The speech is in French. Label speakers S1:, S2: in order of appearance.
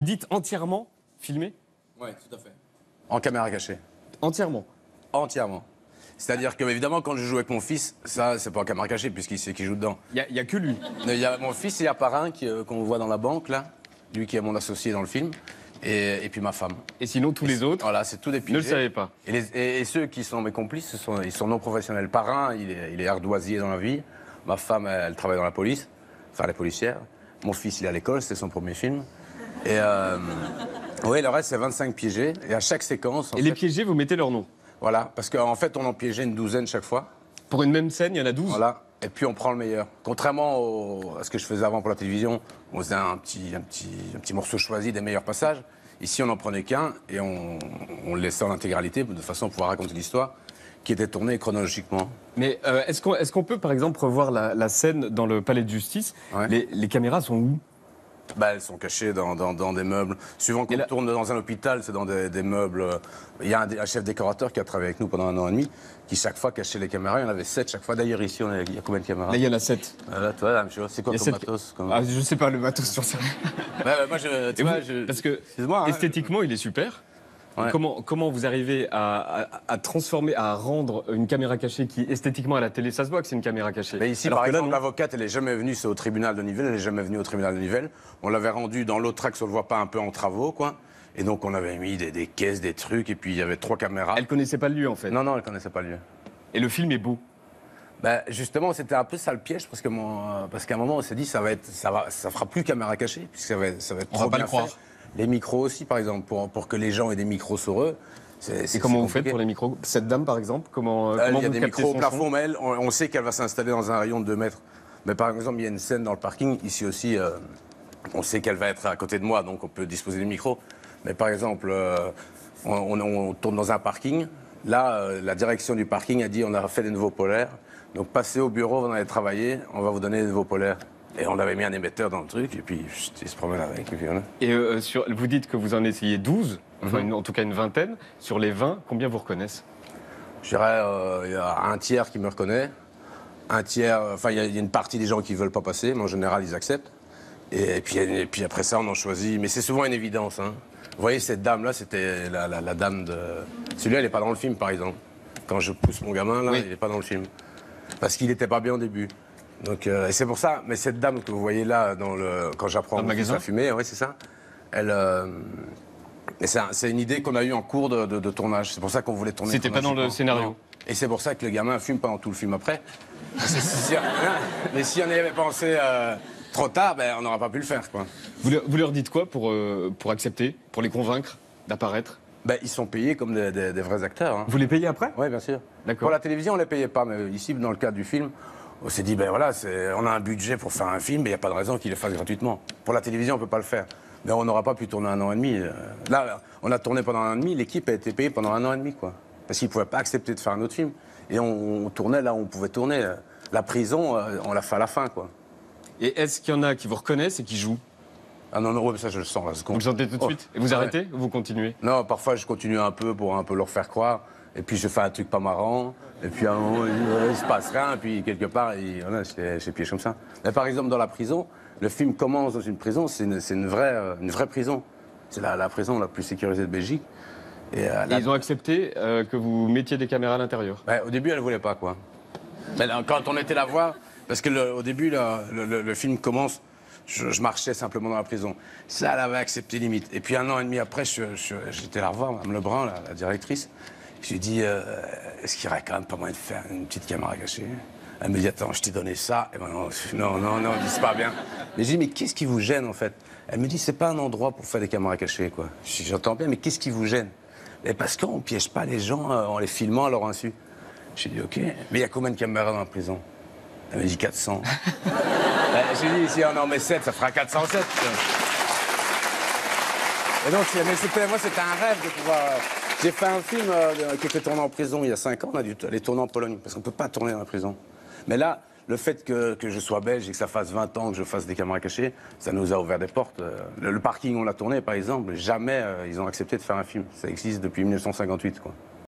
S1: dites entièrement filmé?
S2: Oui, tout à fait. En caméra cachée.
S1: Entièrement?
S2: Entièrement. C'est-à-dire que, évidemment, quand je joue avec mon fils, ça, c'est pas en caméra cachée, puisqu'il sait qu'il joue dedans.
S1: Il y a que lui.
S2: Il y a mon fils, il y a Parrain, qu'on voit dans la banque, là. Lui qui est mon associé dans le film. Et puis ma femme.
S1: Et sinon, tous les autres
S2: voilà, c'est tout des pigés.
S1: ne le savaient pas.
S2: Et ceux qui sont mes complices, ils sont non professionnels. Parrain, il est ardoisier dans la vie. Ma femme, elle travaille dans la police. Enfin, elle est policière. Mon fils, il est à l'école, c'était son premier film. Et oui, le reste, c'est 25 piégés. Et à chaque séquence...
S1: Et les piégés, vous mettez leur nom?
S2: Voilà, parce qu'en fait, on en piégeait une douzaine chaque fois.
S1: Pour une même scène, il y en a 12?
S2: Voilà, et puis on prend le meilleur. Contrairement à ce que je faisais avant pour la télévision, on faisait un petit morceau choisi des meilleurs passages. Ici, on n'en prenait qu'un et on le laissait en intégralité de façon à pouvoir raconter l'histoire qui était tournée chronologiquement.
S1: Mais est-ce qu'on peut, par exemple, revoir la scène dans le palais de justice?
S2: Ouais.
S1: Les caméras sont où?
S2: Bah, elles sont cachées dans des meubles. Suivant qu'on tourne dans un hôpital, c'est dans des meubles. Il y a un chef décorateur qui a travaillé avec nous pendant 1 an et demi, qui chaque fois cachait les caméras. Il y en avait 7 chaque fois. D'ailleurs, ici, il y a combien de caméras?
S1: Là, il y en a 7.
S2: Là, toi, la même chose. C'est quoi comme matos
S1: Ah, je sais pas, le matos sur ça.
S2: Moi, tu vois,
S1: Parce que esthétiquement, il est super.
S2: Ouais.
S1: Comment vous arrivez à transformer, à rendre une caméra cachée qui, esthétiquement, à la télé, ça se voit que c'est une caméra cachée.
S2: Mais ici,
S1: alors
S2: par
S1: que là,
S2: exemple,
S1: non.
S2: l'avocate, elle n'est jamais venue, c'est au tribunal de Nivelles, elle n'est jamais venue au tribunal de Nivelles. On l'avait rendue dans l'autre axe, on ne le voit pas, un peu en travaux, quoi. Et donc, on avait mis des caisses, des trucs, et puis il y avait 3 caméras.
S1: Elle connaissait pas le lieu, en fait.
S2: Non, elle ne connaissait pas le lieu.
S1: Et le film est beau.
S2: Ben, justement, c'était un peu ça le piège, parce qu'à un moment, on s'est dit, ça fera plus caméra cachée, puisque ça va être
S1: On
S2: trop
S1: va pas
S2: bien
S1: le croire.
S2: fait. Les micros aussi, par exemple, pour que les gens aient des micros sur eux.
S1: Et comment vous faites pour les micros? Cette dame, par exemple, comment
S2: il y a
S1: vous
S2: des
S1: captez
S2: micros au
S1: son
S2: plafond,
S1: son?
S2: mais elle, on sait qu'elle va s'installer dans un rayon de 2 mètres. Mais par exemple, il y a une scène dans le parking, ici aussi, on sait qu'elle va être à côté de moi, donc on peut disposer des micros. Mais par exemple, on tourne dans un parking. Là, la direction du parking a dit on a fait des nouveaux polaires. Donc passez au bureau, vous en allez travailler, on va vous donner des nouveaux polaires. Et on avait mis un émetteur dans le truc, et puis il se promène avec. Et puis voilà.
S1: Et vous dites que vous en essayez 12, enfin, en tout cas une vingtaine. Sur les 20, combien vous reconnaissent?
S2: Je dirais, il y a un tiers qui me reconnaît, un tiers, enfin il y a une partie des gens qui ne veulent pas passer, mais en général ils acceptent. Et puis après ça, on en choisit, mais c'est souvent une évidence. Hein. Vous voyez, cette dame-là, c'était la dame de... Celui-là, il n'est pas dans le film, par exemple. Quand je pousse mon gamin, là,
S1: Oui.
S2: il n'est pas dans le film. Parce qu'il n'était pas bien au début. Donc, et c'est pour ça, mais cette dame que vous voyez là, quand j'apprends à fumer, ouais, c'est ça, elle... c'est une idée qu'on a eue en cours de tournage. C'est pour ça qu'on voulait tourner.
S1: C'était pas dans le scénario.
S2: Non. Et c'est pour ça que le gamin fume pendant tout le film après. Mais si on y avait pensé trop tard, ben, on n'aurait pas pu le faire, quoi.
S1: Vous leur dites quoi pour accepter, pour les convaincre d'apparaître?
S2: Ben, ils sont payés comme des vrais acteurs. Hein.
S1: Vous les payez après?
S2: Oui, bien sûr.
S1: D'accord.
S2: Pour la télévision, on ne les payait pas, mais ici, dans le cadre du film, on s'est dit, ben voilà, on a un budget pour faire un film, mais il n'y a pas de raison qu'il le fasse gratuitement. Pour la télévision, on ne peut pas le faire. Mais on n'aura pas pu tourner 1 an et demi. Là, on a tourné pendant 1 an et demi, l'équipe a été payée pendant 1 an et demi, quoi. Parce qu'ils ne pouvaient pas accepter de faire un autre film. Et on tournait là où on pouvait tourner. La prison, on l'a fait à la fin, quoi.
S1: Et est-ce qu'il y en a qui vous reconnaissent et qui jouent?
S2: Ah non, ouais, ça je le sens, la seconde.
S1: Vous le sentez tout de suite? Et vous arrêtez ou vous continuez?
S2: Non, parfois je continue un peu pour un peu leur faire croire. Et puis je fais un truc pas marrant. Et puis à un moment, il se passe rien. Et puis quelque part, voilà, c'est piège comme ça. Mais par exemple, dans la prison, le film commence dans une prison. C'est une vraie prison. C'est la prison la plus sécurisée de Belgique. Et
S1: ils ont accepté que vous mettiez des caméras à l'intérieur?
S2: Ouais, au début, elle ne voulait pas, quoi. Mais là, quand on était la voir, parce que au début, le film commence, je marchais simplement dans la prison. Ça, elle avait accepté limite. Et puis 1 an et demi après, j'étais la revoir, Mme Lebrun, la directrice. Je lui ai dit, est-ce qu'il y aurait quand même pas moyen de faire une petite caméra cachée? Elle me dit, attends, je t'ai donné ça. Et ben non, c'est pas bien. Mais j'ai dit, mais qu'est-ce qui vous gêne, en fait? Elle me dit, c'est pas un endroit pour faire des caméras cachées, quoi. J'entends bien, mais qu'est-ce qui vous gêne? Et parce qu'on ne piège pas les gens en les filmant à leur insu. J'ai dit, OK, mais il y a combien de caméras dans la prison? Elle m'a dit 400. J'ai dit, si on en met 7, ça fera 407. Et donc, moi, c'était un rêve de pouvoir... J'ai fait un film qui était tourné en prison il y a 5 ans. On a dû aller tourner en Pologne, parce qu'on ne peut pas tourner dans la prison. Mais là, le fait que je sois belge et que ça fasse 20 ans que je fasse des caméras cachées, ça nous a ouvert des portes. Le parking, on l'a tourné, par exemple. Jamais ils ont accepté de faire un film. Ça existe depuis 1958, quoi.